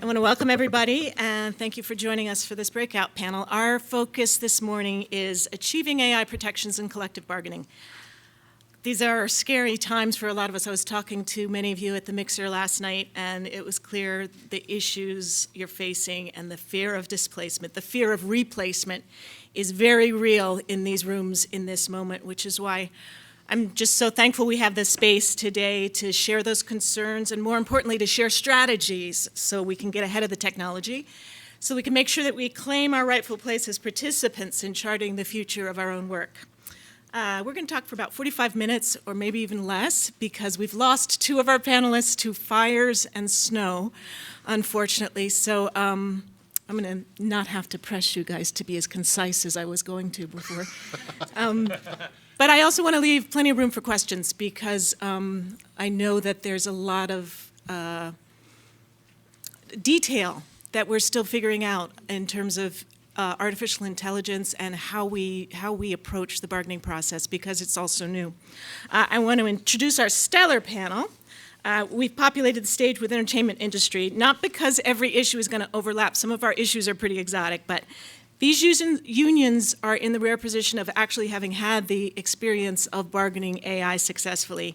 I want to welcome everybody and thank you for joining us for this breakout panel. Our focus this morning is achieving AI protections in collective bargaining. These are scary times for a lot of us. I was talking to many of you at the Mixer last night, and it was clear the issues you're facing and the fear of displacement, the fear of replacement is very real in these rooms in this moment, which is why I'm just so thankful we have this space today to share those concerns and, more importantly, to share strategies so we can get ahead of the technology, so we can make sure that we claim our rightful place as participants in charting the future of our own work. We're going to talk for about 45 minutes or maybe even less because we've lost two of our panelists to fires and snow, unfortunately. So I'm going to not have to press you guys to be as concise as I was going to before. But I also want to leave plenty of room for questions because I know that there's a lot of detail that we're still figuring out in terms of artificial intelligence and how we approach the bargaining process because it's also new. I want to introduce our stellar panel. We've populated the stage with entertainment industry, not because every issue is going to overlap. Some of our issues are pretty exotic, but these unions are in the rare position of actually having had the experience of bargaining AI successfully.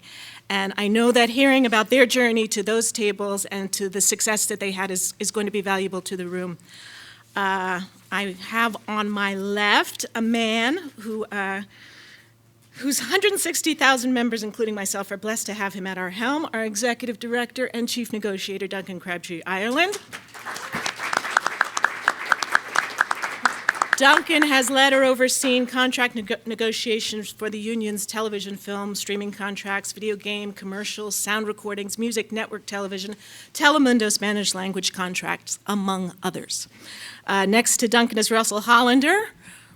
And I know that hearing about their journey to those tables and to the success that they had is going to be valuable to the room. I have on my left a man whose 160,000 members, including myself, are blessed to have him at our helm, our Executive Director and Chief Negotiator, Duncan Crabtree Ireland. Duncan has led or overseen contract negotiations for the union's television, film, streaming contracts, video game, commercials, sound recordings, music, network television, Telemundo Spanish language contracts, among others. Next to Duncan is Russell Hollander.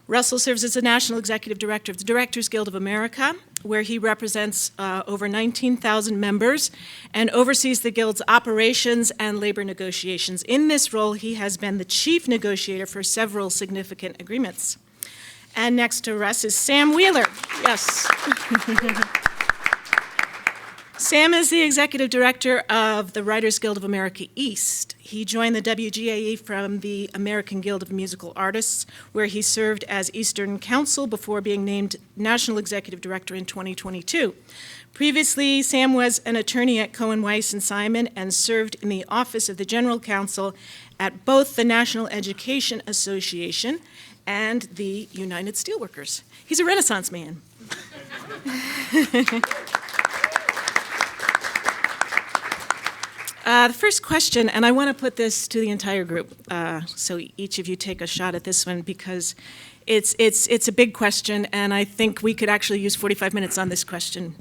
Russell serves as the National Executive Director of the Directors Guild of America, where he represents over 19,000 members and oversees the Guild's operations and labor negotiations. In this role, he has been the chief negotiator for several significant agreements. And next to Russ is Sam Wheeler. Yes. Sam is the Executive Director of the Writers Guild of America East. He joined the WGAE from the American Guild of Musical Artists, where he served as Eastern Counsel before being named National Executive Director in 2022. Previously, Sam was an attorney at Cohen, Weiss, and Simon and served in the Office of the General Counsel at both the National Education Association and the United Steelworkers. He's a Renaissance man. The first question, and I want to put this to the entire group, so each of you take a shot at this one because it's a big question, and I think we could actually use 45 minutes on this question.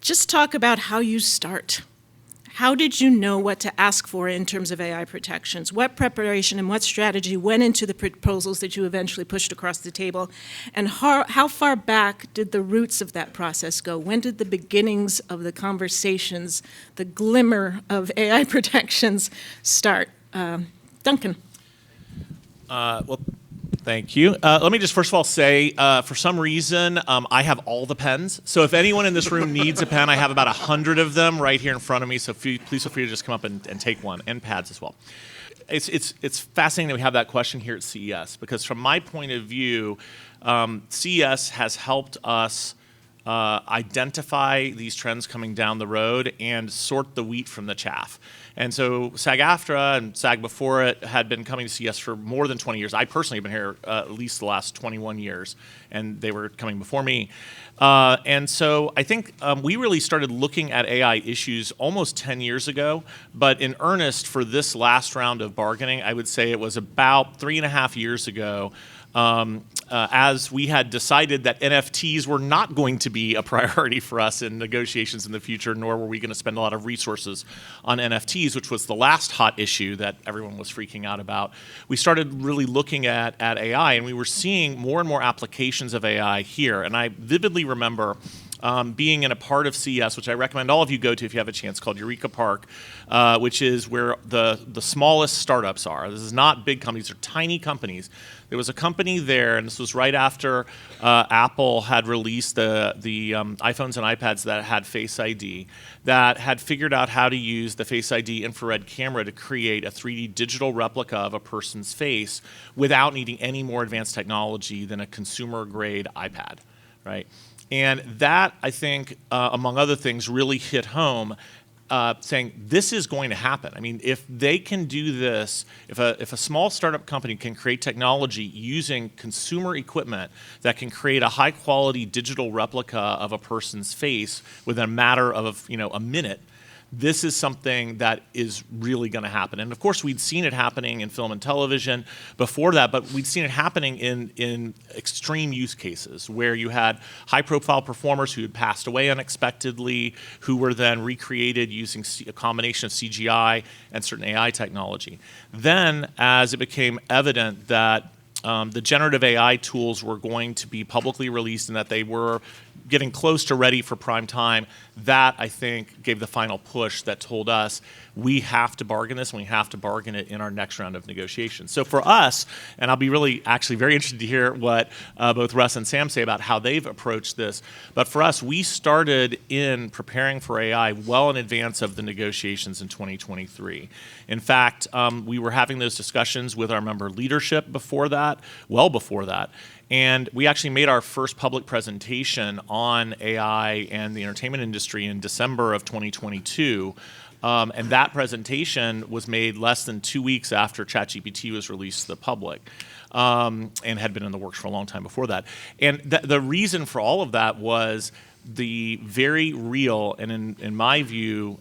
Just talk about how you start. How did you know what to ask for in terms of AI protections? What preparation and what strategy went into the proposals that you eventually pushed across the table? And how far back did the roots of that process go? When did the beginnings of the conversations, the glimmer of AI protections start? Duncan. Well, thank you. Let me just first of all say, for some reason, I have all the pens. So if anyone in this room needs a pen, I have about 100 of them right here in front of me. So please feel free to just come up and take one, and pads as well. It's fascinating that we have that question here at CES because from my point of view, CES has helped us identify these trends coming down the road and sort the wheat from the chaff. And so SAG-AFTRA and SAG before it had been coming to CES for more than 20 years. I personally have been here at least the last 21 years, and they were coming before me. And so I think we really started looking at AI issues almost 10 years ago, but in earnest for this last round of bargaining, I would say it was about 3.5 years ago. As we had decided that NFTs were not going to be a priority for us in negotiations in the future, nor were we going to spend a lot of resources on NFTs, which was the last hot issue that everyone was freaking out about. We started really looking at AI, and we were seeing more and more applications of AI here. And I vividly remember being in a part of CES, which I recommend all of you go to if you have a chance, called Eureka Park, which is where the smallest startups are. This is not big companies, they're tiny companies. There was a company there, and this was right after Apple had released the iPhones and iPads that had Face ID, that had figured out how to use the Face ID infrared camera to create a 3D digital replica of a person's face without needing any more advanced technology than a consumer-grade iPad, right? And that, I think, among other things, really hit home, saying this is going to happen. I mean, if they can do this, if a small startup company can create technology using consumer equipment that can create a high-quality digital replica of a person's face within a matter of a minute, this is something that is really going to happen. And of course, we'd seen it happening in film and television before that, but we'd seen it happening in extreme use cases where you had high-profile performers who had passed away unexpectedly, who were then recreated using a combination of CGI and certain AI technology. Then, as it became evident that the generative AI tools were going to be publicly released and that they were getting close to ready for prime time, that, I think, gave the final push that told us we have to bargain this, and we have to bargain it in our next round of negotiations. So for us, and I'll be really actually very interested to hear what both Russ and Sam say about how they've approached this, but for us, we started in preparing for AI well in advance of the negotiations in 2023. In fact, we were having those discussions with our member leadership before that, well before that, and we actually made our first public presentation on AI and the entertainment industry in December of 2022. And that presentation was made less than 2 weeks after ChatGPT was released to the public, and had been in the works for a long time before that. And the reason for all of that was the very real, and in my view,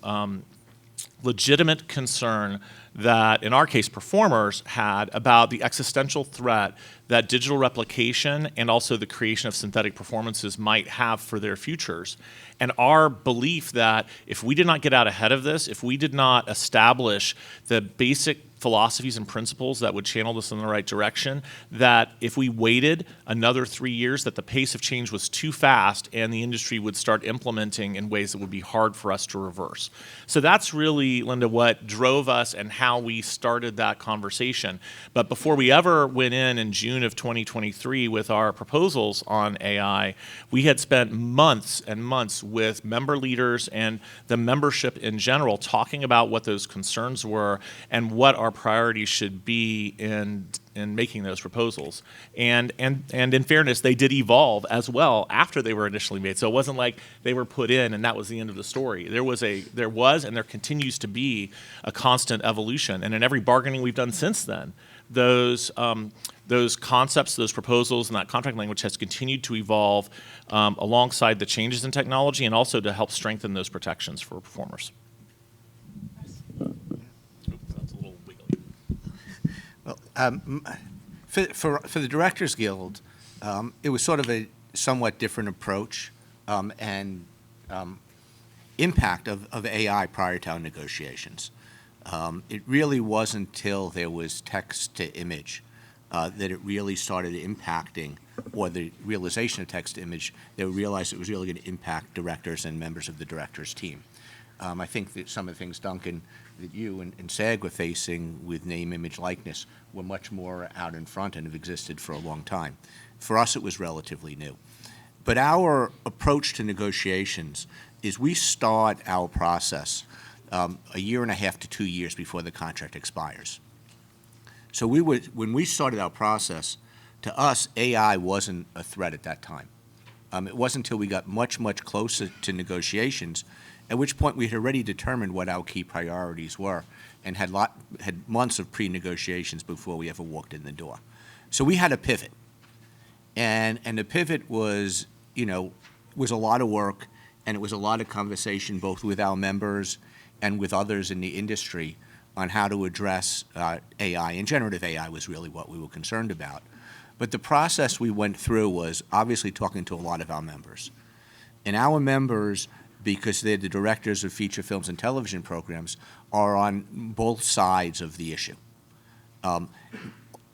legitimate concern that, in our case, performers had about the existential threat that digital replication and also the creation of synthetic performances might have for their futures. And our belief that if we did not get out ahead of this, if we did not establish the basic philosophies and principles that would channel this in the right direction, that if we waited another 3 years, that the pace of change was too fast and the industry would start implementing in ways that would be hard for us to reverse. So that's really, Linda, what drove us and how we started that conversation. But before we ever went in June of 2023 with our proposals on AI, we had spent months and months with member leaders and the membership in general talking about what those concerns were and what our priorities should be in making those proposals. And in fairness, they did evolve as well after they were initially made. So it wasn't like they were put in and that was the end of the story. There was and there continues to be a constant evolution. And in every bargaining we've done since then, those concepts, those proposals, and that contract language has continued to evolve alongside the changes in technology and also to help strengthen those protections for performers. Well, for the Directors Guild, it was sort of a somewhat different approach and impact of AI prior to our negotiations. It really wasn't until there was text to image that it really started impacting, or the realization of text to image, they realized it was really going to impact directors and members of the directors team. I think that some of the things, Duncan, that you and SAG were facing with name, image, likeness were much more out in front and have existed for a long time. For us, it was relatively new. But our approach to negotiations is we start our process a year and a half to 2 years before the contract expires. So when we started our process, to us, AI wasn't a threat at that time. It wasn't until we got much, much closer to negotiations, at which point we had already determined what our key priorities were and had months of pre-negotiations before we ever walked in the door. So we had a pivot. And the pivot was a lot of work, and it was a lot of conversation both with our members and with others in the industry on how to address AI. And generative AI was really what we were concerned about. But the process we went through was obviously talking to a lot of our members. And our members, because they're the directors of feature films and television programs, are on both sides of the issue. Some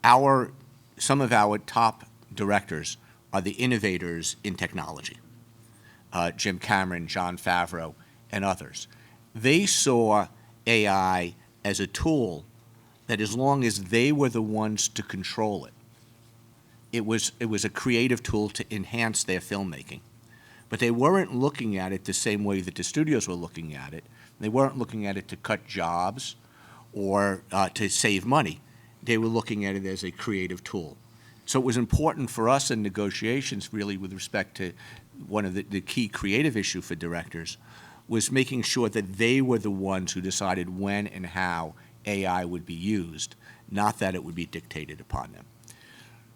of our top directors are the innovators in technology. Jim Cameron, Jon Favreau, and others. They saw AI as a tool that, as long as they were the ones to control it, it was a creative tool to enhance their filmmaking. But they weren't looking at it the same way that the studios were looking at it. They weren't looking at it to cut jobs or to save money. They were looking at it as a creative tool. So it was important for us in negotiations, really, with respect to one of the key creative issue for directors, was making sure that they were the ones who decided when and how AI would be used, not that it would be dictated upon them.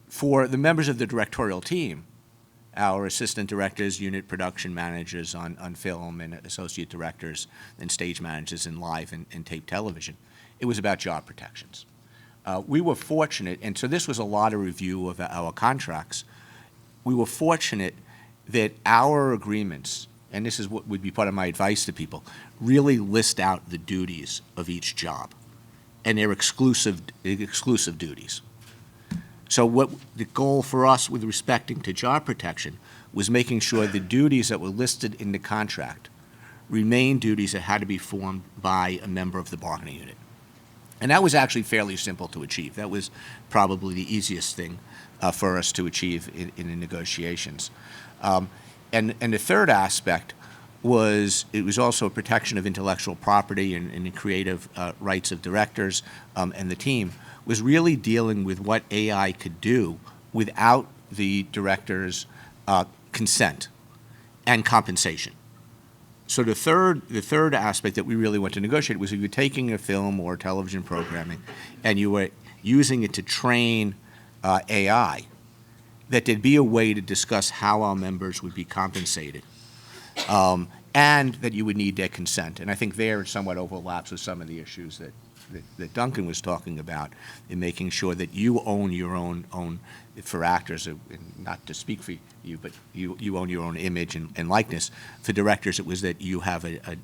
For the members of the directorial team, our assistant directors, unit production managers on film, and associate directors and stage managers in live and tape television, it was about job protections. We were fortunate, and so this was a lot of review of our contracts. We were fortunate that our agreements, and this is what would be part of my advice to people, really list out the duties of each job and their exclusive duties. So what the goal for us with respecting to job protection was making sure the duties that were listed in the contract remain duties that had to be formed by a member of the bargaining unit. And that was actually fairly simple to achieve. That was probably the easiest thing for us to achieve in the negotiations. And the third aspect was it was also a protection of intellectual property and the creative rights of directors and the team, was really dealing with what AI could do without the director's consent and compensation. So the third aspect that we really want to negotiate was if you're taking a film or television programming and you were using it to train AI, that there'd be a way to discuss how our members would be compensated, and that you would need their consent. And I think there it somewhat overlaps with some of the issues that Duncan was talking about in making sure that you own your own for actors, and not to speak for you, but you own your own image and likeness. For directors, it was that you have an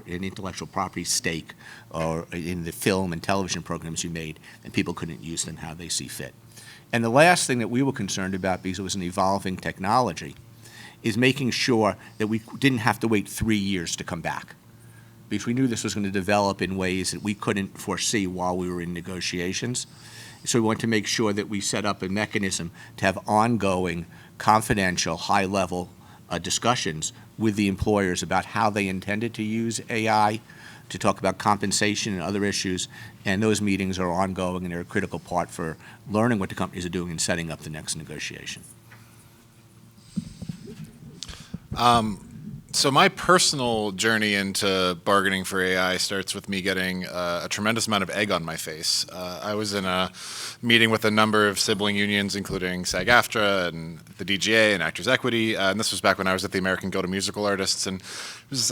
intellectual property stake or in the film and television programs you made, and people couldn't use them how they see fit. And the last thing that we were concerned about, because it was an evolving technology, is making sure that we didn't have to wait 3 years to come back, because we knew this was going to develop in ways that we couldn't foresee while we were in negotiations. So we wanted to make sure that we set up a mechanism to have ongoing, confidential, high-level discussions with the employers about how they intended to use AI, to talk about compensation and other issues. And those meetings are ongoing, and they're a critical part for learning what the companies are doing and setting up the next negotiation. So my personal journey into bargaining for AI starts with me getting a tremendous amount of egg on my face. I was in a meeting with a number of sibling unions, including SAG-AFTRA and the DGA and Actors Equity, and this was back when I was at the American Guild of Musical Artists, and it was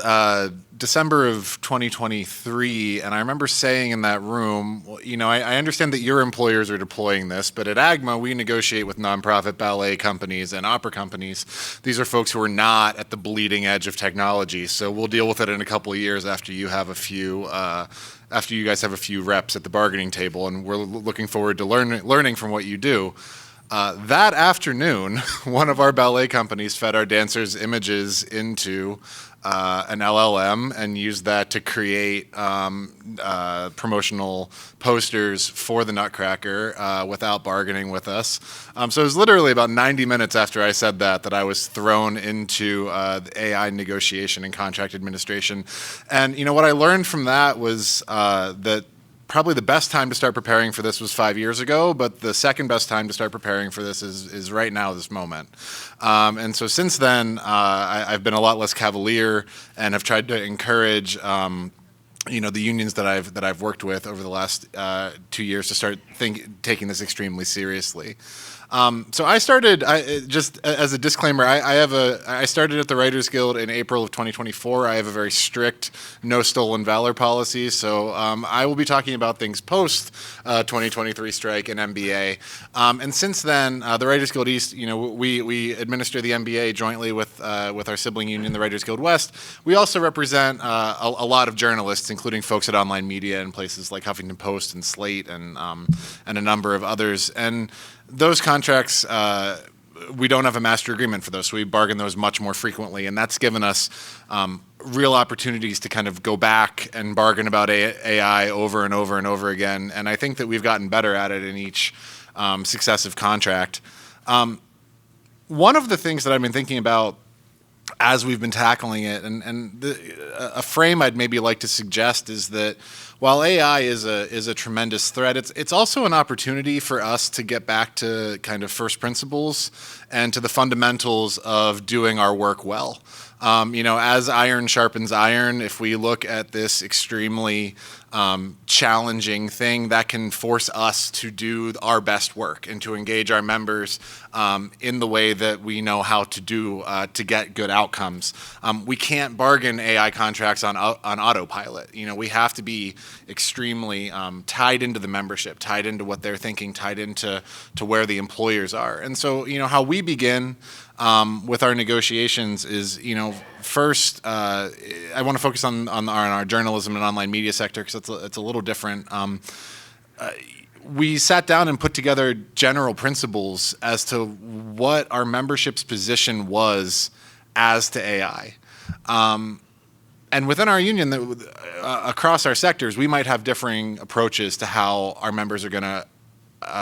December of 2023, and I remember saying in that room, well, you know, I understand that your employers are deploying this, but at AGMA we negotiate with nonprofit ballet companies and opera companies. These are folks who are not at the bleeding edge of technology, so we'll deal with it in a couple of years after you have a few after you guys have a few reps at the bargaining table, and we're looking forward to learning from what you do. That afternoon, one of our ballet companies fed our dancers images into an LLM and used that to create promotional posters for the Nutcracker without bargaining with us. So it was literally about 90 minutes after I said that I was thrown into the AI negotiation and contract administration. And you know what I learned from that was that probably the best time to start preparing for this was 5 years ago, but the second best time to start preparing for this is right now, this moment. And so since then, I've been a lot less cavalier and have tried to encourage you know, the unions that I've worked with over the last 2 years to start taking this extremely seriously. So I started, just as a disclaimer, I started at the Writers Guild in April of 2024. I have a very strict no stolen valor policy, so I will be talking about things post 2023 strike and MBA. And since then, the Writers Guild East, you know, we administer the MBA jointly with our sibling union, the Writers Guild West. We also represent a lot of journalists, including folks at online media and places like Huffington Post and Slate and a number of others. And those contracts we don't have a master agreement for those, so we bargain those much more frequently, and that's given us real opportunities to kind of go back and bargain about AI over and over and over again. And I think that we've gotten better at it in each successive contract. One of the things that I've been thinking about as we've been tackling it, and a frame I'd maybe like to suggest is that while AI is a tremendous threat, it's also an opportunity for us to get back to kind of first principles and to the fundamentals of doing our work well. As iron sharpens iron, if we look at this extremely challenging thing, that can force us to do our best work and to engage our members in the way that we know how to do to get good outcomes. We can't bargain AI contracts on autopilot. We have to be extremely tied into the membership, tied into what they're thinking, tied into where the employers are. And so, how we begin with our negotiations is, first, I want to focus on our journalism and online media sector because it's a little different. We sat down and put together general principles as to what our membership's position was as to AI. And within our union, across our sectors, we might have differing approaches to how our members are going to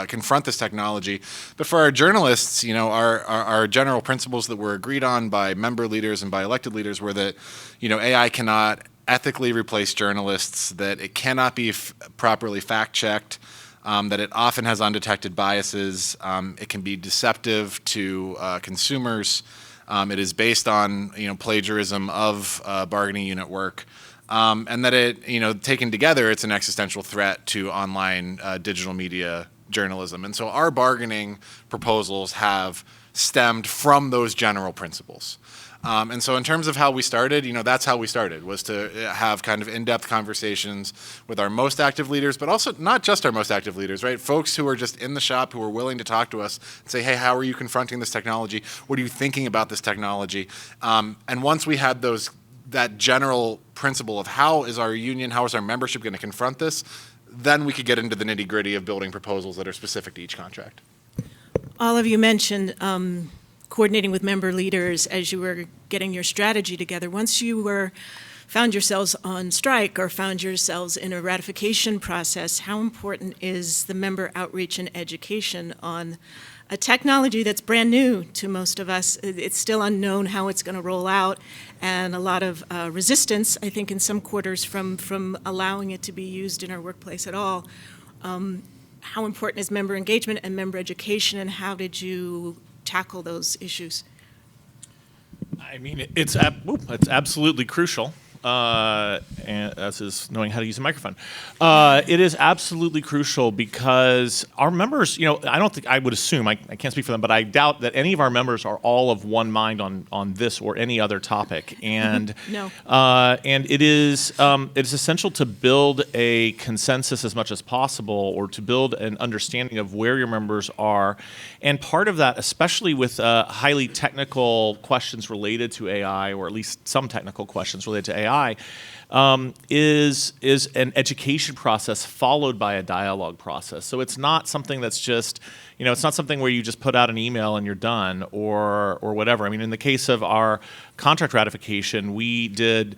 confront this technology. But for our journalists, our general principles that were agreed on by member leaders and by elected leaders were that, AI cannot ethically replace journalists, that it cannot be properly fact-checked, that it often has undetected biases, it can be deceptive to consumers, it is based on, plagiarism of bargaining unit work, and that it, taken together, it's an existential threat to online digital media journalism. And so our bargaining proposals have stemmed from those general principles. And so in terms of how we started, that's how we started, was to have kind of in-depth conversations with our most active leaders, but also not just our most active leaders, right? Folks who are just in the shop, who are willing to talk to us and say, hey, how are you confronting this technology? What are you thinking about this technology? And once we had that general principle of how is our union, how is our membership going to confront this, then we could get into the nitty-gritty of building proposals that are specific to each contract. All of you mentioned coordinating with member leaders as you were getting your strategy together. Once you found yourselves on strike or found yourselves in a ratification process, how important is the member outreach and education on a technology that's brand new to most of us? It's still unknown how it's going to roll out, and a lot of resistance, I think, in some quarters from allowing it to be used in our workplace at all. How important is member engagement and member education, and how did you tackle those issues? I mean, it's absolutely crucial. And as is knowing how to use a microphone. It is absolutely crucial because our members, I would assume, I can't speak for them, but I doubt that any of our members are all of one mind on this or any other topic. And No. And it's essential to build a consensus as much as possible, or to build an understanding of where your members are. And part of that, especially with highly technical questions related to AI, or at least some technical questions related to AI, is an education process followed by a dialogue process. So it's not something that's just, it's not something where you just put out an email and you're done, or whatever. I mean, in the case of our contract ratification, we did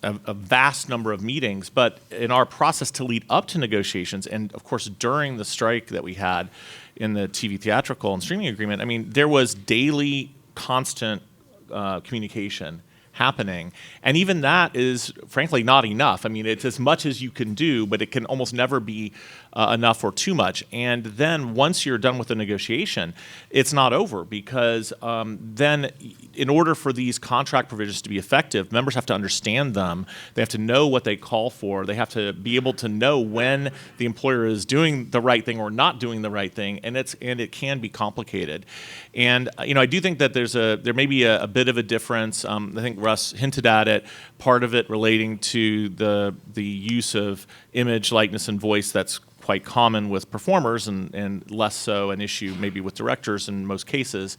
a vast number of meetings, but in our process to lead up to negotiations, and of course during the strike that we had in the TV theatrical and streaming agreement, I mean, there was daily, constant communication happening. And even that is, frankly, not enough. I mean, it's as much as you can do, but it can almost never be enough or too much. And then once you're done with the negotiation, it's not over, because then in order for these contract provisions to be effective, members have to understand them. They have to know what they call for. They have to be able to know when the employer is doing the right thing or not doing the right thing, and it can be complicated. And I do think that there may be a bit of a difference. I think Russ hinted at it. Part of it relating to the use of image, likeness, and voice that's quite common with performers and less so an issue maybe with directors in most cases.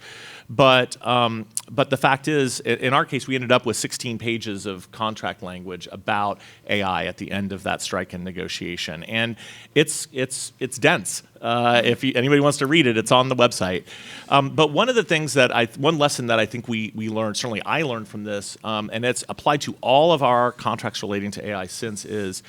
But the fact is, in our case, we ended up with 16 pages of contract language about AI at the end of that strike and negotiation, and it's dense. If anybody wants to read it, it's on the website. But one of the things one lesson that I think we learned, certainly I learned from this, and it's applied to all of our contracts relating to AI since, is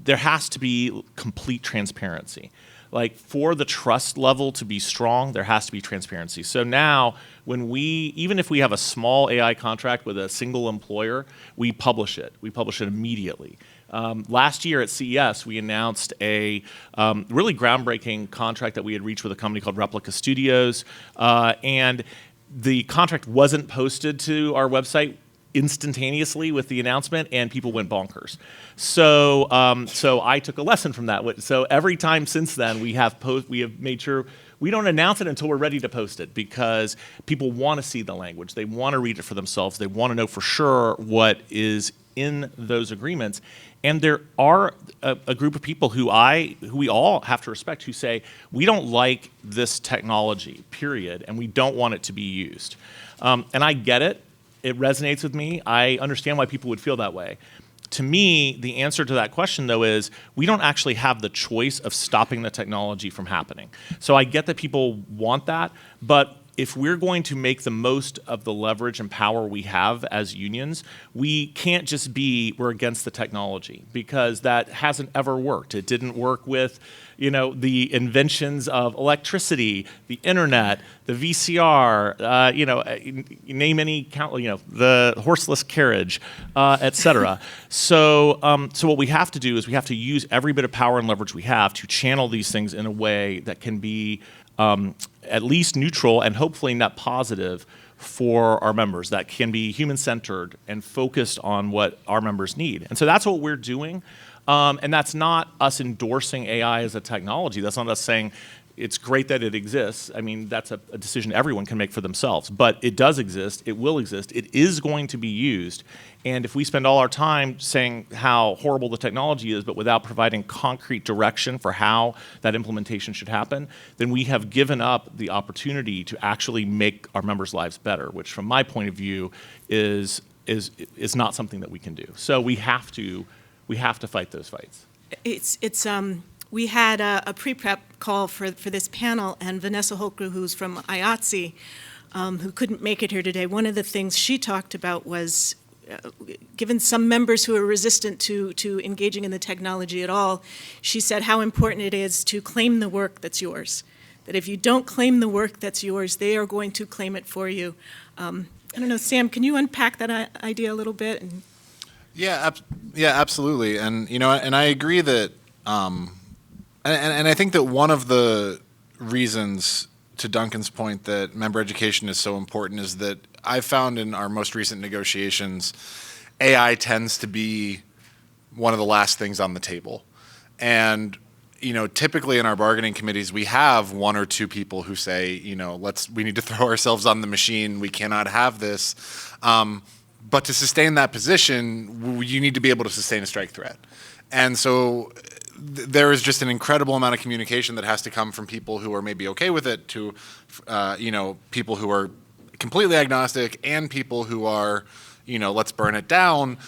there has to be complete transparency. Like, for the trust level to be strong, there has to be transparency. So now, even if we have a small AI contract with a single employer, we publish it. We publish it immediately. Last year at CES, we announced a really groundbreaking contract that we had reached with a company called Replica Studios, and the contract wasn't posted to our website instantaneously with the announcement, and people went bonkers. So I took a lesson from that. So every time since then, we have made sure we don't announce it until we're ready to post it, because people want to see the language. They want to read it for themselves. They want to know for sure what is in those agreements. And there are a group of people who we all have to respect, who say, we don't like this technology, period, and we don't want it to be used. And I get it. It resonates with me. I understand why people would feel that way. To me, the answer to that question, though, is we don't actually have the choice of stopping the technology from happening. So I get that people want that, but if we're going to make the most of the leverage and power we have as unions, we can't just we're against the technology, because that hasn't ever worked. It didn't work with, the inventions of electricity, the internet, the VCR, name any count, the horseless carriage, et cetera. So what we have to do is we have to use every bit of power and leverage we have to channel these things in a way that can be at least neutral and hopefully net positive for our members, that can be human-centered and focused on what our members need. And so that's what we're doing. And that's not us endorsing AI as a technology. That's not us saying it's great that it exists. I mean, that's a decision everyone can make for themselves. But it does exist. It will exist. It is going to be used. And if we spend all our time saying how horrible the technology is, but without providing concrete direction for how that implementation should happen, then we have given up the opportunity to actually make our members' lives better, which from my point of view is not something that we can do. So we have to fight those fights. We had a pre-prep call for this panel, and Vanessa Holker, who's from IATSE, who couldn't make it here today, one of the things she talked about was, given some members who are resistant to engaging in the technology at all, she said how important it is to claim the work that's yours. That if you don't claim the work that's yours, they are going to claim it for you. I don't know, Sam, can you unpack that idea a little bit? Yeah, absolutely. And and I agree that, and I think that one of the reasons, to Duncan's point, that member education is so important is that I've found in our most recent negotiations, AI tends to be one of the last things on the table. And typically in our bargaining committees, we have one or two people who say, we need to throw ourselves on the machine. We cannot have this. But to sustain that position, you need to be able to sustain a strike threat. And so there is just an incredible amount of communication that has to come from people who are maybe okay with it to, people who are completely agnostic and people who are, let's burn it down,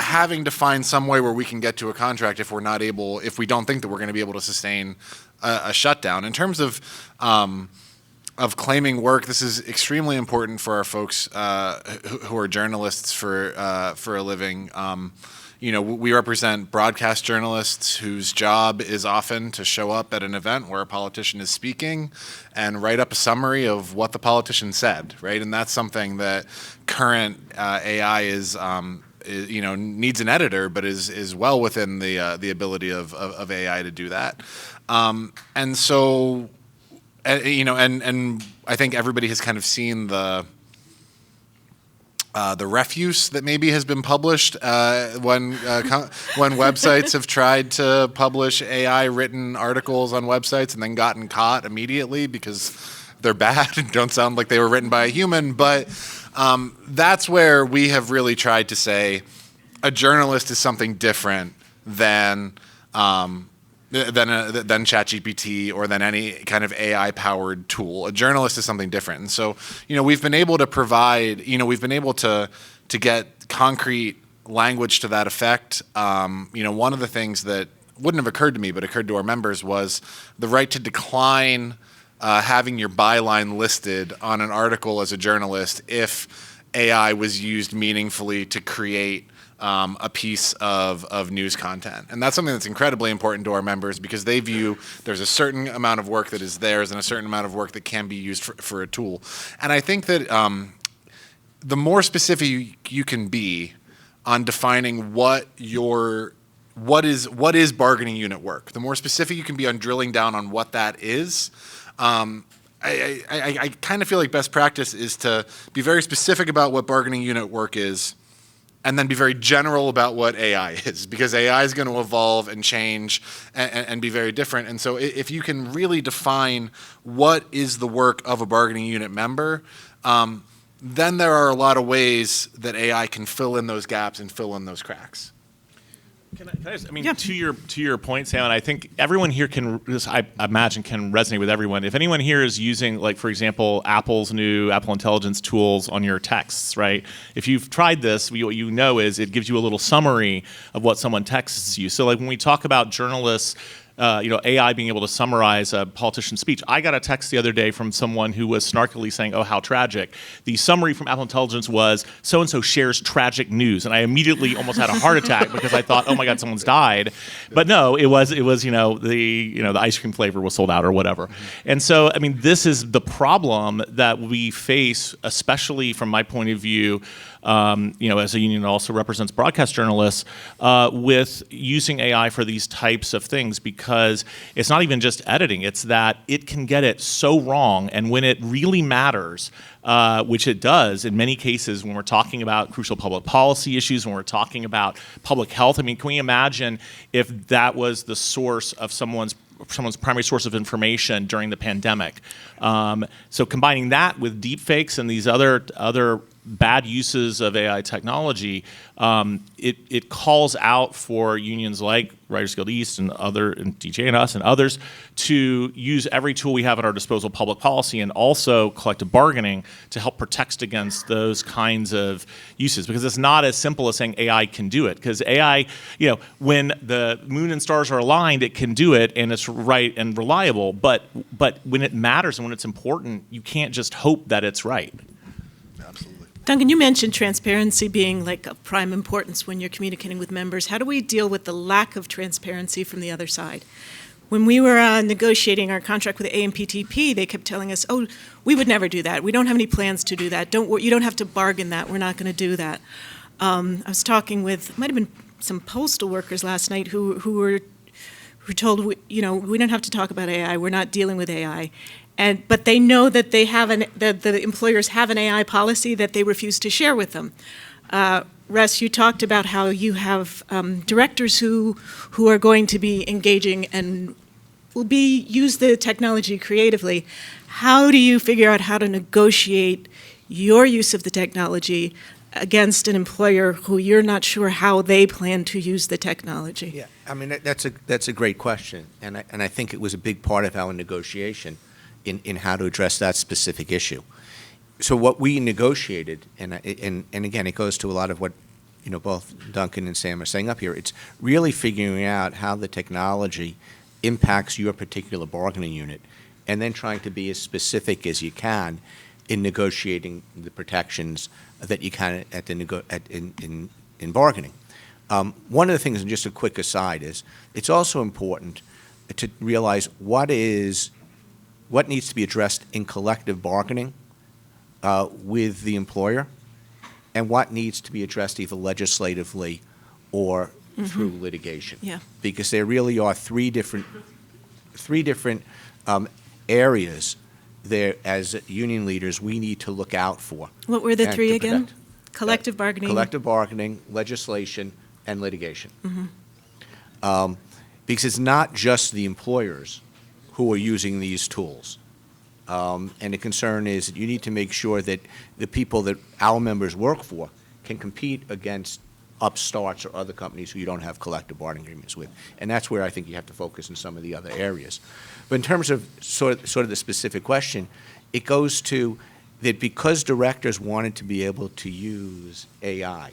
having to find some way where we can get to a contract if we don't think that we're going to be able to sustain a shutdown. In terms of claiming work, this is extremely important for our folks who are journalists for a living. We represent broadcast journalists whose job is often to show up at an event where a politician is speaking and write up a summary of what the politician said, right? And that's something that current AI needs an editor, but is well within the ability of AI to do that. And so, and I think everybody has kind of seen the refuse that maybe has been published when websites have tried to publish AI-written articles on websites and then gotten caught immediately because they're bad and don't sound like they were written by a human. But that's where we have really tried to say a journalist is something different than than ChatGPT or than any kind of AI-powered tool. A journalist is something different. And so, we've been able to provide, we've been able to get concrete language to that effect. One of the things that wouldn't have occurred to me but occurred to our members was the right to decline having your byline listed on an article as a journalist if AI was used meaningfully to create a piece of news content. And that's something that's incredibly important to our members because they view there's a certain amount of work that is theirs and a certain amount of work that can be used for a tool. And I think that the more specific you can be on defining what is bargaining unit work, the more specific you can be on drilling down on what that is. I kind of feel like best practice is to be very specific about what bargaining unit work is and then be very general about what AI is, because AI is going to evolve and change and be very different. And so if you can really define what is the work of a bargaining unit member, then there are a lot of ways that AI can fill in those gaps and fill in those cracks. To your point, Sam, and I think everyone here I imagine can resonate with everyone. If anyone here is using, like, for example, Apple's new Apple Intelligence tools on your texts, right? If you've tried this, what you know is it gives you a little summary of what someone texts you. So, like, when we talk about journalists, AI being able to summarize a politician's speech. I got a text the other day from someone who was snarkily saying, "Oh, how tragic." The summary from Apple Intelligence was, "So-and-so shares tragic news." And I immediately almost had a heart attack because I thought, "Oh my God, someone's died." But no, it was the ice cream flavor was sold out or whatever. And so, this is the problem that we face, especially from my point of view, as a union that also represents broadcast journalists, with using AI for these types of things, because it's not even just editing, it's that it can get it so wrong, and when it really matters, which it does in many cases when we're talking about crucial public policy issues, when we're talking about public health. Can we imagine if that was the source of someone's primary source of information during the pandemic? So combining that with deepfakes and these other bad uses of AI technology, it calls out for unions like Writers Guild East and DJ and us and others to use every tool we have at our disposal, public policy and also collective bargaining, to help protect against those kinds of uses. Because it's not as simple as saying AI can do it. Because AI, when the moon and stars are aligned, it can do it and it's right and reliable. But when it matters and when it's important, you can't just hope that it's right. Duncan, you mentioned transparency being like of prime importance when you're communicating with members. How do we deal with the lack of transparency from the other side? When we were negotiating our contract with the AMPTP, they kept telling us, "Oh, we would never do that. We don't have any plans to do that. You don't have to bargain that. We're not going to do that." I was talking with, might have been some postal workers last night who were told, we don't have to talk about AI. We're not dealing with AI. But they know that they have the employers have an AI policy that they refuse to share with them. Russ, you talked about how you have directors who are going to be engaging and will use the technology creatively. How do you figure out how to negotiate your use of the technology against an employer who you're not sure how they plan to use the technology? Yeah, that's a great question, and I think it was a big part of our negotiation in how to address that specific issue. So what we negotiated, and again, it goes to a lot of what both Duncan and Sam are saying up here. It's really figuring out how the technology impacts your particular bargaining unit, and then trying to be as specific as you can in negotiating the protections that you can in bargaining. One of the things, and just a quick aside, is it's also important to realize what needs to be addressed in collective bargaining with the employer, and what needs to be addressed either legislatively or through litigation. Yeah. Because there really are three different areas there as union leaders we need to look out for. What were the and three to again? protect. Collective bargaining? Collective bargaining, legislation, and litigation. Because it's not just the employers who are using these tools. And the concern is that you need to make sure that the people that our members work for can compete against upstarts or other companies who you don't have collective bargaining agreements with. And that's where I think you have to focus in some of the other areas. But in terms of sort of the specific question, it goes to that because directors wanted to be able to use AI,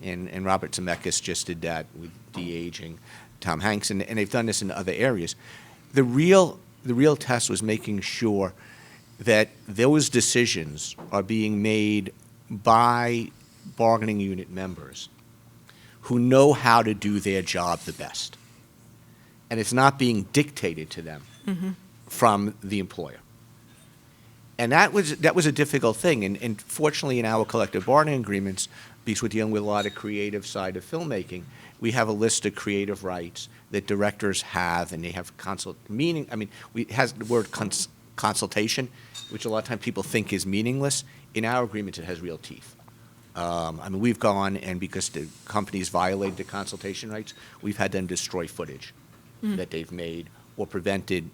and Robert Zemeckis just did that with de-aging Tom Hanks, and they've done this in other areas. The real test was making sure that those decisions are being made by bargaining unit members who know how to do their job the best. And it's not being dictated to them from the employer. And that was a difficult thing. And fortunately, in our collective bargaining agreements, because we're dealing with a lot of creative side of filmmaking, we have a list of creative rights that directors have, and they have it has the word consultation, which a lot of times people think is meaningless. In our agreements, it has real teeth. We've gone, and because the companies violated the consultation rights, we've had them destroy footage that they've made or prevented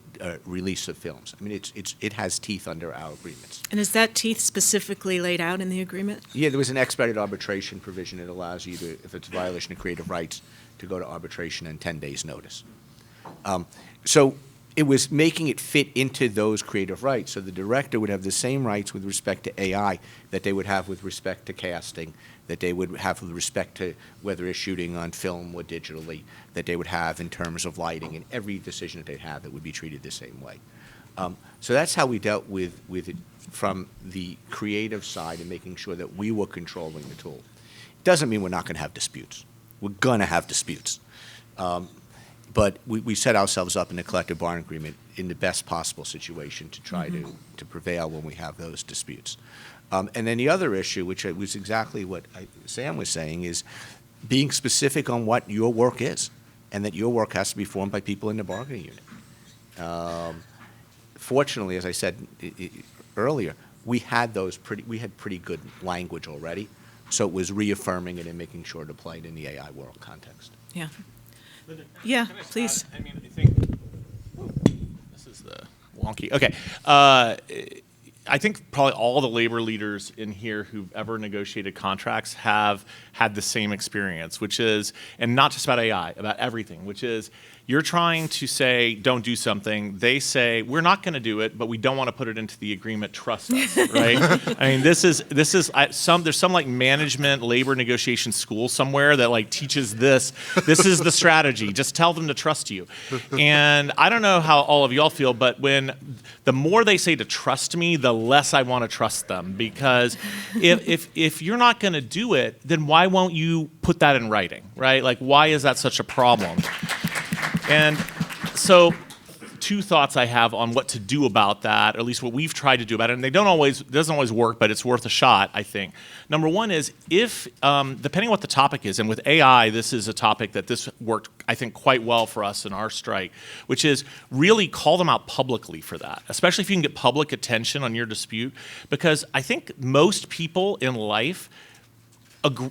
release of films. It has teeth under our agreements. And is that teeth specifically laid out in the agreement? Yeah, there was an expedited arbitration provision that allows you to, if it's a violation of creative rights, to go to arbitration in 10 days' notice. So it was making it fit into those creative rights. So the director would have the same rights with respect to AI that they would have with respect to casting, that they would have with respect to whether it's shooting on film or digitally, that they would have in terms of lighting, and every decision that they'd have, it would be treated the same way. So that's how we dealt with it from the creative side and making sure that we were controlling the tool. It doesn't mean we're not going to have disputes. We're going to have disputes. But we set ourselves up in the collective bargaining agreement in the best possible situation to try to prevail when we have those disputes. And then the other issue, which was exactly what Sam was saying, is being specific on what your work is, and that your work has to be formed by people in the bargaining unit. Fortunately, as I said earlier, we had pretty good language already, so it was reaffirming it and making sure it applied in the AI world context. Yeah. Linda, Yeah, can I just please. add? I think this is the wonky. Okay. I think probably all the labor leaders in here who've ever negotiated contracts have had the same experience, which is, and not just about AI, about everything, which is you're trying to say, don't do something. They say, we're not going to do it, but we don't want to put it into the agreement. Trust us, right? There's some like management labor negotiation school somewhere that like teaches this. This is the strategy. Just tell them to trust you. And I don't know how all of y'all feel, but the more they say to trust me, the less I want to trust them, because if you're not going to do it, then why won't you put that in writing, right? Like, why is that such a problem? And so, two thoughts I have on what to do about that, or at least what we've tried to do about it, and it doesn't always work, but it's worth a shot, I think. Number one is, if, depending on what the topic is, and with AI, this is a topic that this worked, I think, quite well for us in our strike, which is really call them out publicly for that, especially if you can get public attention on your dispute, because I think most people in life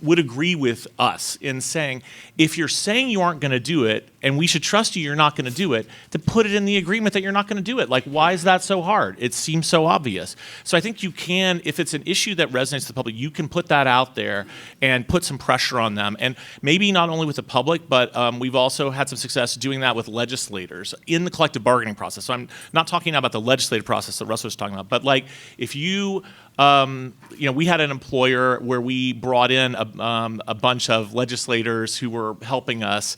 would agree with us in saying, if you're saying you aren't going to do it, and we should trust you're not going to do it, to put it in the agreement that you're not going to do it. Like, why is that so hard? It seems so obvious. So I think you can, if it's an issue that resonates with the public, you can put that out there and put some pressure on them. And maybe not only with the public, but we've also had some success doing that with legislators in the collective bargaining process. So I'm not talking about the legislative process that Russell was talking about, but like if you we had an employer where we brought in a bunch of legislators who were helping us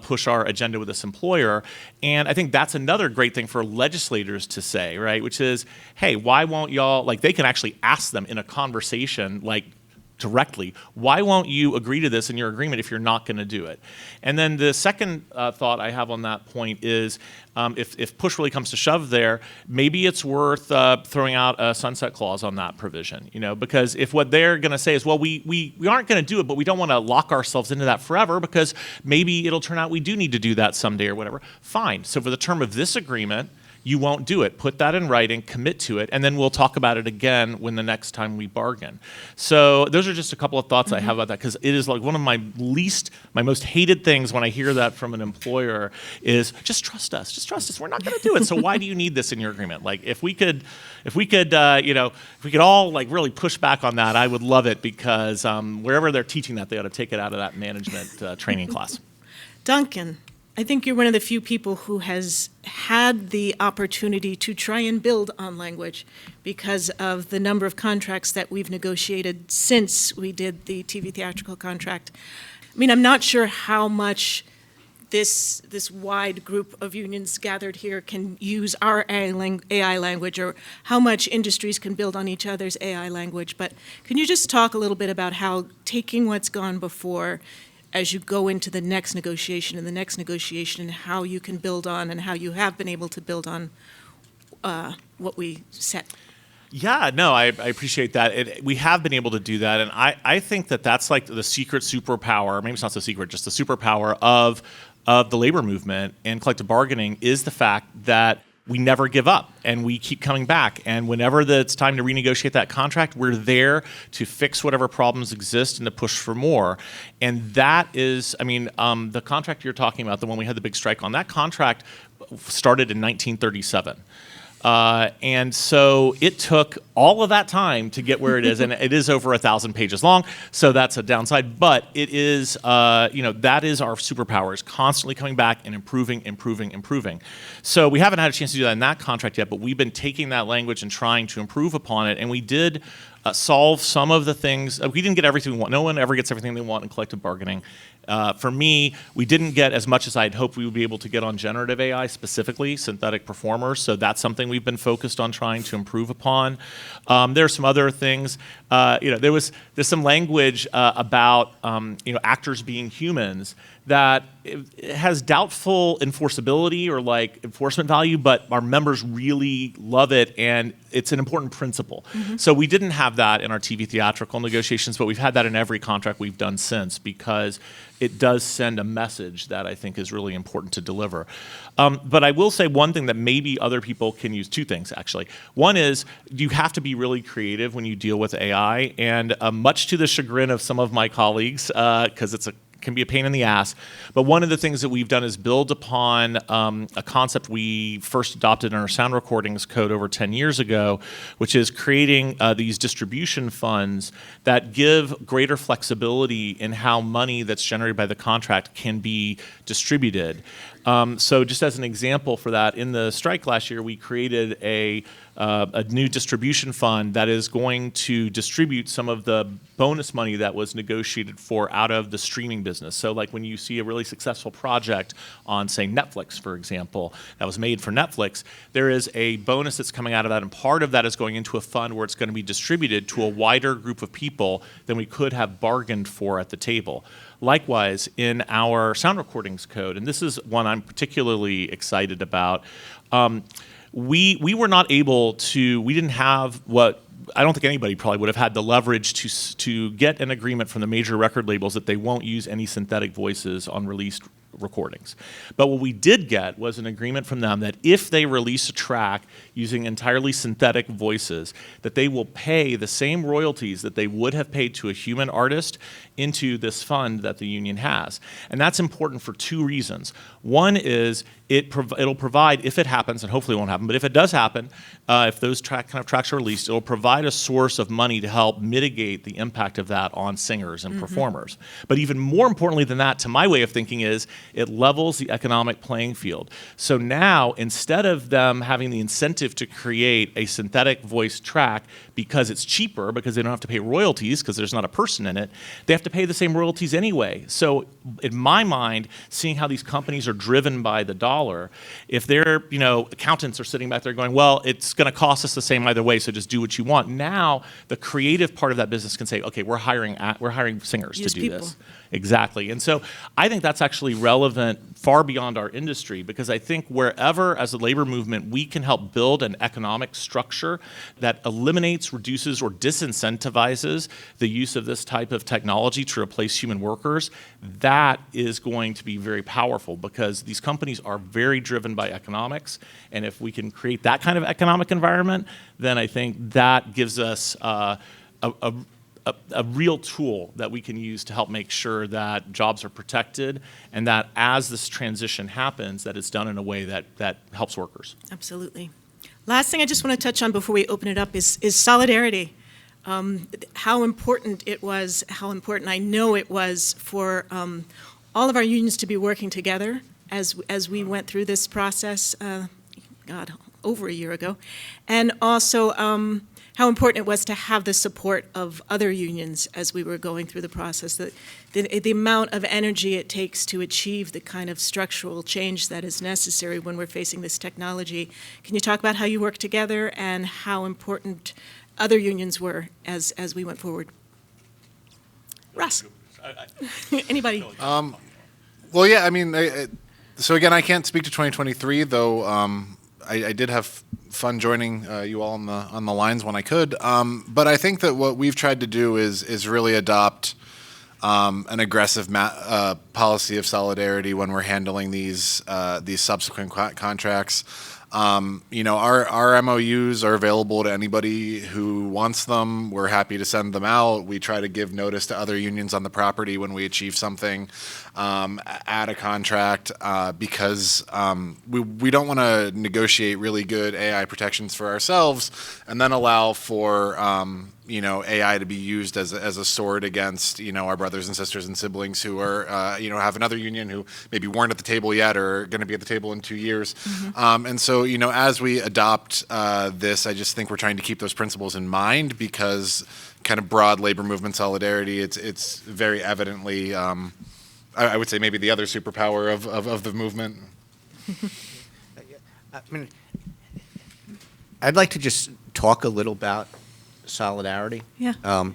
push our agenda with this employer. And I think that's another great thing for legislators to say, right? Which is, hey, why won't y'all, like they can actually ask them in a conversation, like directly, why won't you agree to this in your agreement if you're not going to do it? And then the second thought I have on that point is, if push really comes to shove there, maybe it's worth throwing out a sunset clause on that provision, because if what they're going to say is, well, we aren't going to do it, but we don't want to lock ourselves into that forever because maybe it'll turn out we do need to do that someday or whatever, fine. So for the term of this agreement, you won't do it. Put that in writing, commit to it, and then we'll talk about it again when the next time we bargain. So those are just a couple of thoughts I have about that, because it is like one of my most hated things when I hear that from an employer is just trust us. Just trust us. We're not going to do it. So why do you need this in your agreement? Like if we could all like really push back on that, I would love it, because wherever they're teaching that, they ought to take it out of that management training class. Duncan, I think you're one of the few people who has had the opportunity to try and build on language because of the number of contracts that we've negotiated since we did the TV theatrical contract. I mean, I'm not sure how much this wide group of unions gathered here can use our AI language, or how much industries can build on each other's AI language. But can you just talk a little bit about how taking what's gone before as you go into the next negotiation and the next negotiation, and how you can build on, and how you have been able to build on what we set? Yeah, no, I appreciate that. We have been able to do that, and I think that that's like the secret superpower, maybe it's not so secret, just the superpower of the labor movement and collective bargaining, is the fact that we never give up and we keep coming back. And whenever it's time to renegotiate that contract, we're there to fix whatever problems exist and to push for more. And that is, the contract you're talking about, the one we had the big strike on, that contract started in 1937. And so it took all of that time to get where it is, and it is over 1,000 pages long, so that's a downside. But it is, that is our superpower, is constantly coming back and improving. So we haven't had a chance to do that in that contract yet, but we've been taking that language and trying to improve upon it, and we did solve some of the things. We didn't get everything we want. No one ever gets everything they want in collective bargaining. For me, we didn't get as much as I'd hoped we would be able to get on generative AI, specifically synthetic performers. So that's something we've been focused on trying to improve upon. There are some other things. There's some language about actors being humans that it has doubtful enforceability or like enforcement value, but our members really love it, and it's an important principle. So we didn't have that in our TV theatrical negotiations, but we've had that in every contract we've done since, because it does send a message that I think is really important to deliver. But I will say one thing that maybe other people can use, two things actually. One is you have to be really creative when you deal with AI, and much to the chagrin of some of my colleagues, because can be a pain in the ass. But one of the things that we've done is build upon a concept we first adopted in our sound recordings code over 10 years ago, which is creating these distribution funds that give greater flexibility in how money that's generated by the contract can be distributed. So just as an example for that, in the strike last year, we created a new distribution fund that is going to distribute some of the bonus money that was negotiated for out of the streaming business. So like when you see a really successful project on, say, Netflix, for example, that was made for Netflix, there is a bonus that's coming out of that, and part of that is going into a fund where it's going to be distributed to a wider group of people than we could have bargained for at the table. Likewise, in our sound recordings code, and this is one I'm particularly excited about, we were not able to, we didn't have what, I don't think anybody probably would have had the leverage to get an agreement from the major record labels that they won't use any synthetic voices on released recordings. But what we did get was an agreement from them that if they release a track using entirely synthetic voices, that they will pay the same royalties that they would have paid to a human artist into this fund that the union has. And that's important for two reasons. One is it'll provide, if it happens, and hopefully it won't happen, but if it does happen, if those tracks are released, it'll provide a source of money to help mitigate the impact of that on singers and performers. But even more importantly than that, to my way of thinking, is it levels the economic playing field. So now, instead of them having the incentive to create a synthetic voice track because it's cheaper, because they don't have to pay royalties because there's not a person in it, they have to pay the same royalties anyway. So in my mind, seeing how these companies are driven by the dollar, if their accountants are sitting back there going, well, it's going to cost us the same either way, so just do what you want. Now the creative part of that business can say, okay, we're hiring singers to do this. Exactly. And so I think that's actually relevant far beyond our industry, because I think wherever as a labor movement we can help build build an economic structure that eliminates, reduces, or disincentivizes the use of this type of technology to replace human workers, that is going to be very powerful, because these companies are very driven by economics. And if we can create that kind of economic environment, then I think that gives us a real tool that we can use to help make sure that jobs are protected, and that as this transition happens, that it's done in a way that helps workers. Absolutely. Last thing I just want to touch on before we open it up is solidarity. How important it was, how important I know it was for all of our unions to be working together as we went through this process, over a year ago, and also how important it was to have the support of other unions as we were going through the process. The amount of energy it takes to achieve the kind of structural change that is necessary when we're facing this technology. Can you talk about how you work together and how important other unions were as we went forward? Russ, anybody? Well, yeah, I mean, so again, I can't speak to 2023, though. I did have fun joining you all on the lines when I could. But I think that what we've tried to do is really adopt an aggressive policy of solidarity when we're handling these subsequent contracts. Our MOUs are available to anybody who wants them. We're happy to send them out. We try to give notice to other unions on the property when we achieve something at a contract, because we don't want to negotiate really good AI protections for ourselves and then allow for AI to be used as a sword against our brothers and sisters and siblings who are have another union who maybe weren't at the table yet or are going to be at the table in 2 years. And so as we adopt this, I just think we're trying to keep those principles in mind, because kind of broad labor movement solidarity, it's very evidently I would say maybe the other superpower of the movement. I mean, I'd like to just talk a little about solidarity. Yeah.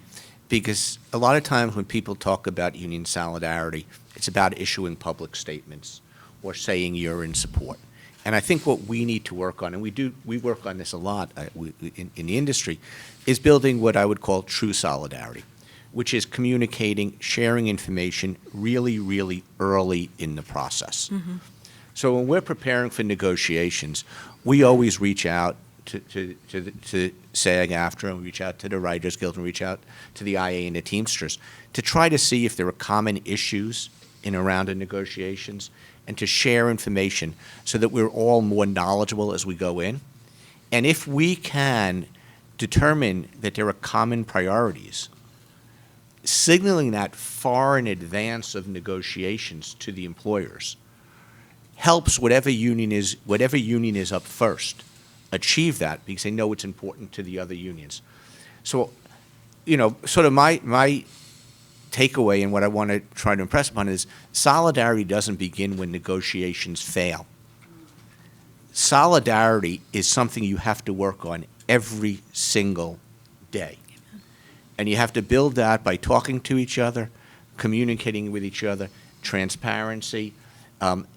Because a lot of times when people talk about union solidarity, it's about issuing public statements or saying you're in support. And I think what we need to work on, and we work on this a lot in the industry, is building what I would call true solidarity, which is communicating, sharing information really, really early in the process. Mm-hmm. So when we're preparing for negotiations, we always reach out to SAG-AFTRA, and we reach out to the Writers Guild, and reach out to the IA and the Teamsters to try to see if there are common issues in a round of negotiations, and to share information so that we're all more knowledgeable as we go in. And if we can determine that there are common priorities, signaling that far in advance of negotiations to the employers helps whatever union is up first achieve that, because they know it's important to the other unions. So, sort of my takeaway and what I want to try to impress upon is solidarity doesn't begin when negotiations fail. Solidarity is something you have to work on every single day. And you have to build that by talking to each other, communicating with each other, transparency,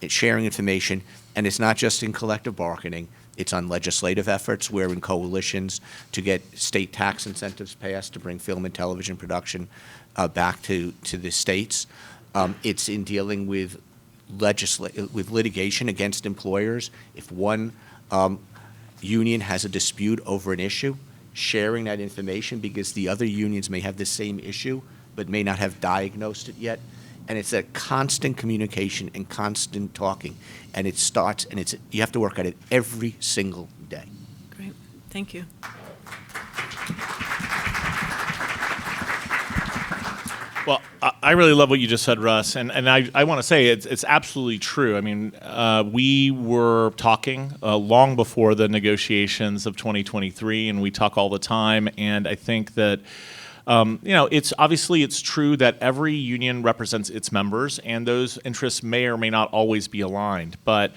sharing information. And it's not just in collective bargaining. It's on legislative efforts. We're in coalitions to get state tax incentives passed to bring film and television production back to the states. It's in dealing with litigation against employers. If one union has a dispute over an issue, sharing that information, because the other unions may have the same issue but may not have diagnosed it yet. And it's a constant communication and constant talking. And it starts, and you have to work at it every single day. Great. Thank you. Well, I really love what you just said, Russ, and I want to say it's absolutely true. I mean, we were talking long before the negotiations of 2023, and we talk all the time, and I think that it's true that every union represents its members, and those interests may or may not always be aligned. But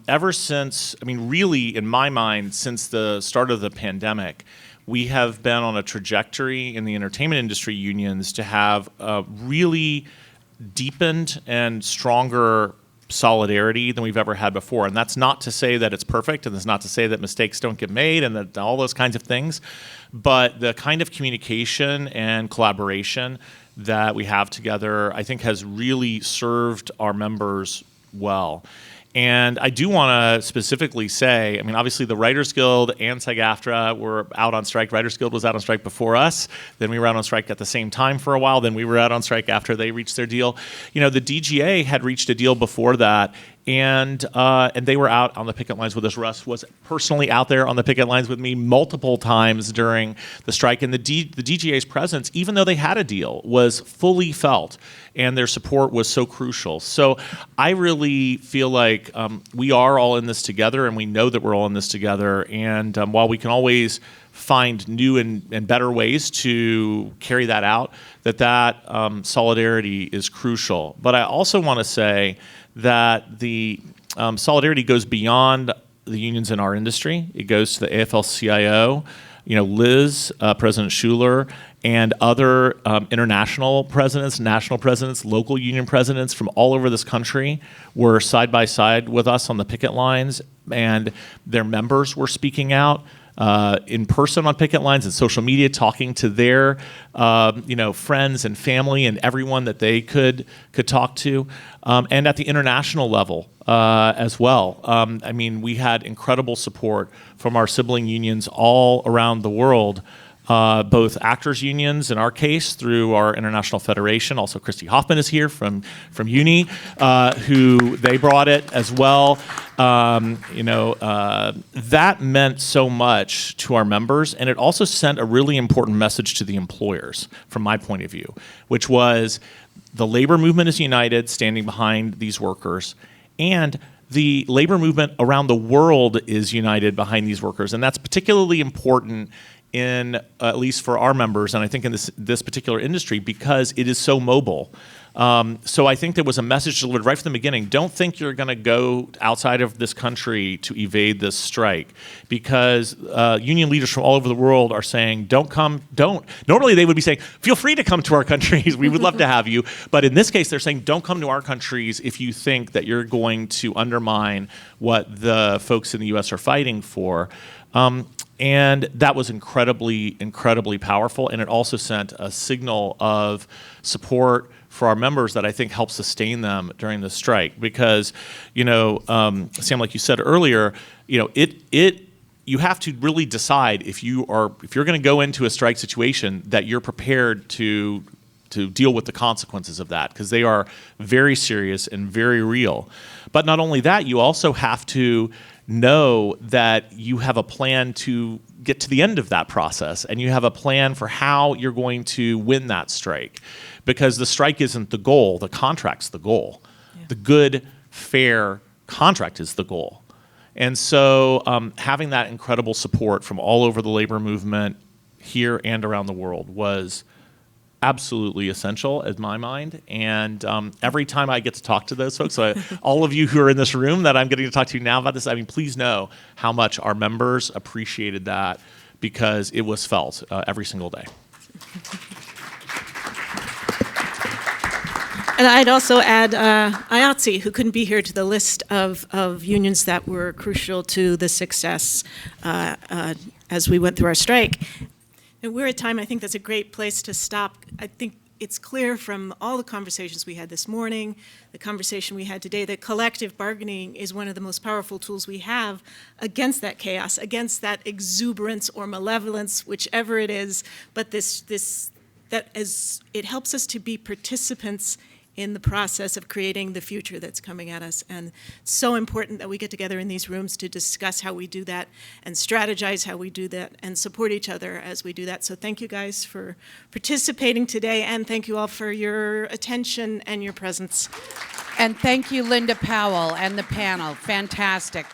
ever since, really, in my mind, since the start of the pandemic, we have been on a trajectory in the entertainment industry unions to have really deepened and stronger solidarity than we've ever had before. And that's not to say that it's perfect, and that's not to say that mistakes don't get made and that all those kinds of things. But the kind of communication and collaboration that we have together, I think, has really served our members well. And I do want to specifically say, I mean, obviously the Writers Guild and SAG-AFTRA were out on strike. Writers Guild was out on strike before us. Then we were out on strike at the same time for a while. Then we were out on strike after they reached their deal. You know, the DGA had reached a deal before that, and they were out on the picket lines with us. Russ was personally out there on the picket lines with me multiple times during the strike. And the DGA's presence, even though they had a deal, was fully felt, and their support was so crucial. So I really feel like we are all in this together, and we know that we're all in this together. And while we can always find new and better ways to carry that out, that solidarity is crucial. But I also want to say that the solidarity goes beyond the unions in our industry. It goes to the AFL-CIO, you know, Liz, President Schuler, and other international presidents, national presidents, local union presidents from all over this country were side by side with us on the picket lines, and their members were speaking out in person on picket lines and social media, talking to their friends and family and everyone that they could talk to, and at the international level as well. I mean, we had incredible support from our sibling unions all around the world. Both actors unions, in our case, through our international federation. Also, Christy Hoffman is here from UNI, who they brought it as well. That meant so much to our members, and it also sent a really important message to the employers, from my point of view, which was the labor movement is united, standing behind these workers, and the labor movement around the world is united behind these workers, and that's particularly important in at least for our members, and I think in this particular industry, because it is so mobile. So I think there was a message delivered right from the beginning. Don't think you're going to go outside of this country to evade this strike, because union leaders from all over the world are saying, don't. Normally they would be saying, feel free to come to our countries. We would love to have you. But in this case, they're saying, don't come to our countries if you think that you're going to undermine what the folks in the U.S. are fighting for. And that was incredibly, incredibly powerful. And it also sent a signal of support for our members that I think helped sustain them during the strike. Because, Sam, like you said earlier, you have to really decide if you're going to go into a strike situation that you're prepared to deal with the consequences of that, because they are very serious and very real. But not only that, you also have to know that you have a plan to get to the end of that process, and you have a plan for how you're going to win that strike, because the strike isn't the goal, the contract's the goal. Yeah. The good, fair contract is the goal. And so having that incredible support from all over the labor movement here and around the world was absolutely essential in my mind. And every time I get to talk to those folks, all of you who are in this room that I'm getting to talk to now about this, I mean, please know how much our members appreciated that, because it was felt every single day. And I'd also add IATSE, who couldn't be here, to the list of unions that were crucial to the success as we went through our strike. And we're at time, I think that's a great place to stop. I think it's clear from all the conversations we had this morning, the conversation we had today, that collective bargaining is one of the most powerful tools we have against that chaos, against that exuberance or malevolence, whichever it is. But it helps us to be participants in the process of creating the future that's coming at us. And it's so important that we get together in these rooms to discuss how we do that and strategize how we do that and support each other as we do that. So thank you guys for participating today, and thank you all for your attention and your presence. And thank you, Linda Powell and the panel. Fantastic.